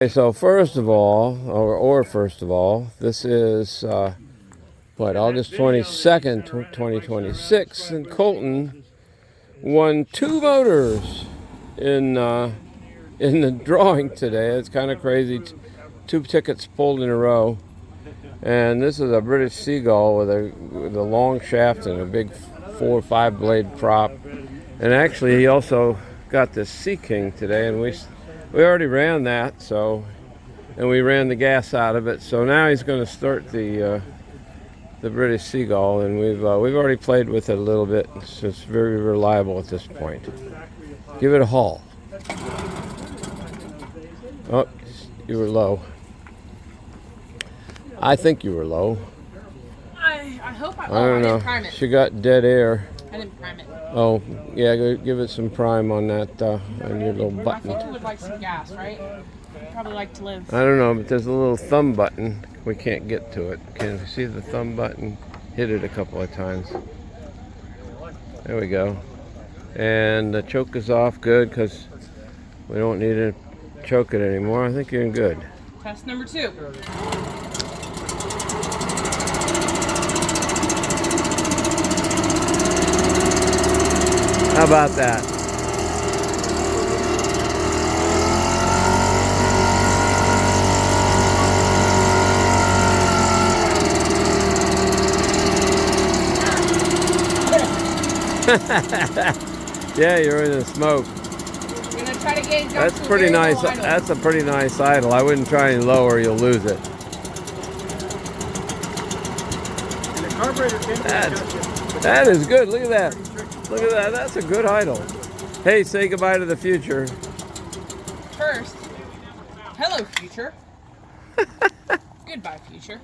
Okay, so first of all, first of all, this is August 22nd, 2026, and Colton won two motors in the drawing today. It's kind of crazy. Two tickets pulled in a row, and this is a British Seagull with a long shaft and a big 4 or 5 blade prop. And actually, he also got this Sea King today, and we already ran that, and we ran the gas out of it. So now he's going to start the British Seagull, and we've already played with it a little bit. So it's very reliable at this point. Give it a haul. Oh, you were low. I think you were low. I hope I don't know. didn't prime it. She got dead air. I didn't prime it. Oh, yeah, give it some prime on that, on your little button. I think you would like some gas, right? You'd probably like to live. I don't know, but there's a little thumb button. We can't get to it. Can you see the thumb button? Hit it a couple of times. There we go. And the choke is off good because we don't need to choke it anymore. I think you're in good. Test number 2. How about that? Yeah, you're in the smoke. You're gonna try to gauge. That's pretty nice. That's a pretty nice idle. I wouldn't try any lower. You'll lose it. That is good. Look at that. Look at that. That's a good idle. Hey, say goodbye to the future. First, hello, future. Goodbye, future.